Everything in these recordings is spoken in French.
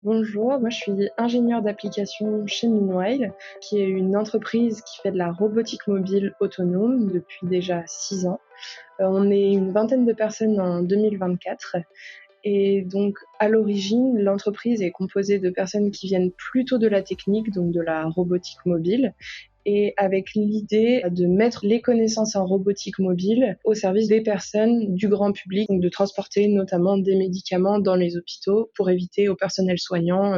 Bonjour, moi je suis ingénieure d'application chez Meanwhile, qui est une entreprise qui fait de la robotique mobile autonome depuis déjà 6 ans. On est une vingtaine de personnes en 2024 et donc à l'origine, l'entreprise est composée de personnes qui viennent plutôt de la technique, donc de la robotique mobile, et avec l'idée de mettre les connaissances en robotique mobile au service des personnes, du grand public, donc de transporter notamment des médicaments dans les hôpitaux pour éviter au personnel soignant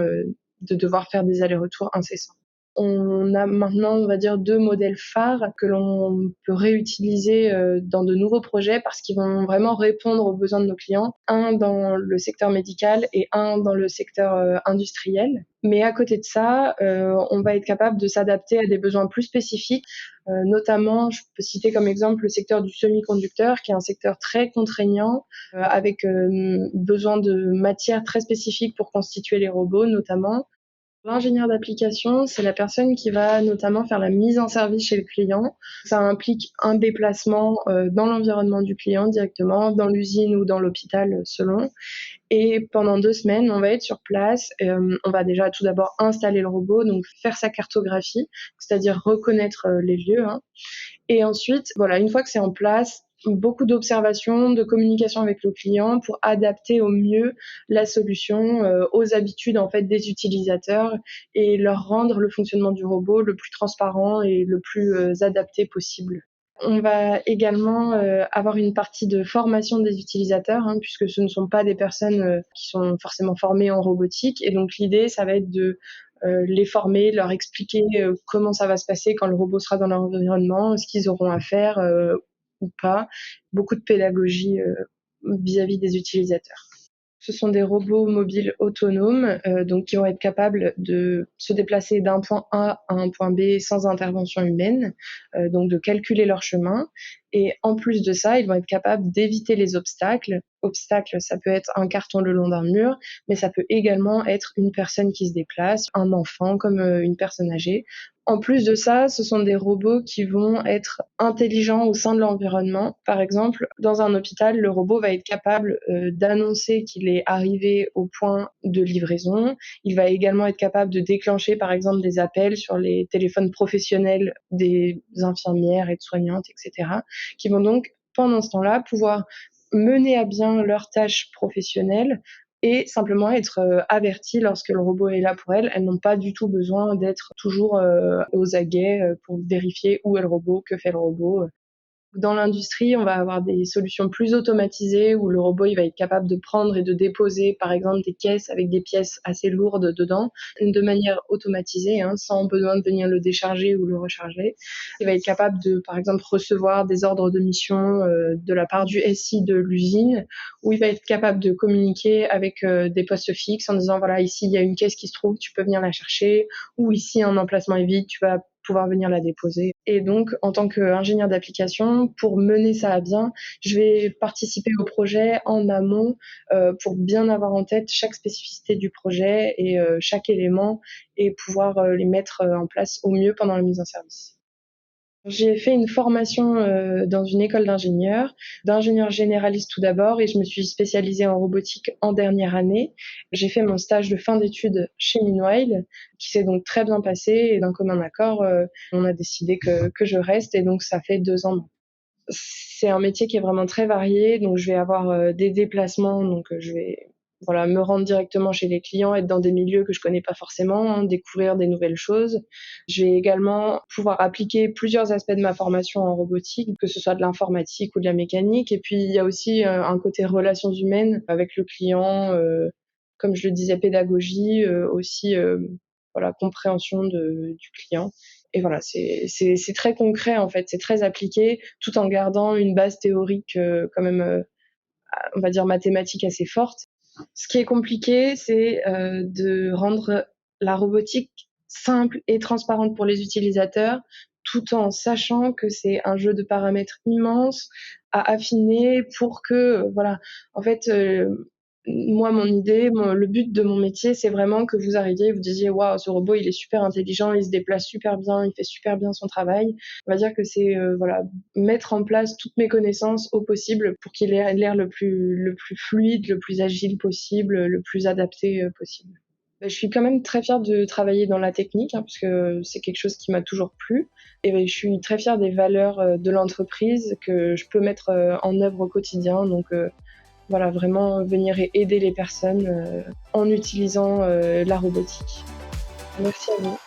de devoir faire des allers-retours incessants. On a maintenant, on va dire, 2 modèles phares que l'on peut réutiliser, dans de nouveaux projets parce qu'ils vont vraiment répondre aux besoins de nos clients. Un dans le secteur médical et un dans le secteur, industriel. Mais à côté de ça, on va être capable de s'adapter à des besoins plus spécifiques. Notamment, je peux citer comme exemple le secteur du semi-conducteur qui est un secteur très contraignant, avec, besoin de matières très spécifiques pour constituer les robots notamment. L'ingénieur d'application, c'est la personne qui va notamment faire la mise en service chez le client. Ça implique un déplacement dans l'environnement du client directement, dans l'usine ou dans l'hôpital selon. Et pendant 2 semaines, on va être sur place. On va déjà tout d'abord installer le robot, donc faire sa cartographie, c'est-à-dire reconnaître les lieux, hein. Et ensuite, voilà, une fois que c'est en place, beaucoup d'observations, de communication avec le client pour adapter au mieux la solution aux habitudes en fait des utilisateurs et leur rendre le fonctionnement du robot le plus transparent et le plus adapté possible. On va également avoir une partie de formation des utilisateurs, hein, puisque ce ne sont pas des personnes qui sont forcément formées en robotique. Et donc l'idée, ça va être de les former, leur expliquer comment ça va se passer quand le robot sera dans leur environnement, ce qu'ils auront à faire ou pas. Beaucoup de pédagogie vis-à-vis des utilisateurs. Ce sont des robots mobiles autonomes, donc qui vont être capables de se déplacer d'un point A à un point B sans intervention humaine, donc de calculer leur chemin. Et en plus de ça, ils vont être capables d'éviter les obstacles. Obstacle, ça peut être un carton le long d'un mur, mais ça peut également être une personne qui se déplace, un enfant comme une personne âgée. En plus de ça, ce sont des robots qui vont être intelligents au sein de l'environnement. Par exemple, dans un hôpital, le robot va être capable d'annoncer qu'il est arrivé au point de livraison. Il va également être capable de déclencher, par exemple, des appels sur les téléphones professionnels des infirmières, aides-soignantes, etc., qui vont donc, pendant ce temps-là, pouvoir mener à bien leurs tâches professionnelles et simplement être averties lorsque le robot est là pour elles. Elles n'ont pas du tout besoin d'être toujours aux aguets pour vérifier où est le robot, que fait le robot. Dans l'industrie, on va avoir des solutions plus automatisées où le robot il va être capable de prendre et de déposer, par exemple, des caisses avec des pièces assez lourdes dedans, de manière automatisée, hein, sans besoin de venir le décharger ou le recharger. Il va être capable de, par exemple, recevoir des ordres de mission de la part du SI de l'usine, où il va être capable de communiquer avec des postes fixes en disant voilà, ici il y a une caisse qui se trouve, tu peux venir la chercher, ou ici un emplacement est vide, tu vas pouvoir venir la déposer. Et donc, en tant qu'ingénieur d'application, pour mener ça à bien, je vais participer au projet en amont pour bien avoir en tête chaque spécificité du projet et chaque élément et pouvoir les mettre en place au mieux pendant la mise en service. J'ai fait une formation dans une école d'ingénieur généraliste tout d'abord, et je me suis spécialisée en robotique en dernière année. J'ai fait mon stage de fin d'études chez Meanwhile, qui s'est donc très bien passé, et d'un commun accord, on a décidé que je reste, et donc ça fait 2 ans. C'est un métier qui est vraiment très varié, donc je vais avoir des déplacements, donc je vais voilà, me rendre directement chez les clients, être dans des milieux que je connais pas forcément, hein, découvrir des nouvelles choses. Je vais également pouvoir appliquer plusieurs aspects de ma formation en robotique, que ce soit de l'informatique ou de la mécanique. Et puis il y a aussi un côté relations humaines avec le client, comme je le disais, pédagogie, aussi voilà, compréhension du client. Et voilà, c'est très concret en fait, c'est très appliqué, tout en gardant une base théorique quand même, on va dire mathématique assez forte. Ce qui est compliqué, c'est de rendre la robotique simple et transparente pour les utilisateurs, tout en sachant que c'est un jeu de paramètres immense à affiner pour que, voilà, en fait, moi, mon idée, le but de mon métier, c'est vraiment que vous arriviez et vous disiez: «Waouh, ce robot, il est super intelligent, il se déplace super bien, il fait super bien son travail». On va dire que c'est, voilà, mettre en place toutes mes connaissances au possible pour qu'il ait l'air le plus fluide, le plus agile possible, le plus adapté possible. Je suis quand même très fière de travailler dans la technique, parce que c'est quelque chose qui m'a toujours plu et je suis très fière des valeurs, de l'entreprise que je peux mettre, en œuvre au quotidien. Donc voilà, vraiment venir et aider les personnes, en utilisant, la robotique. Merci à vous.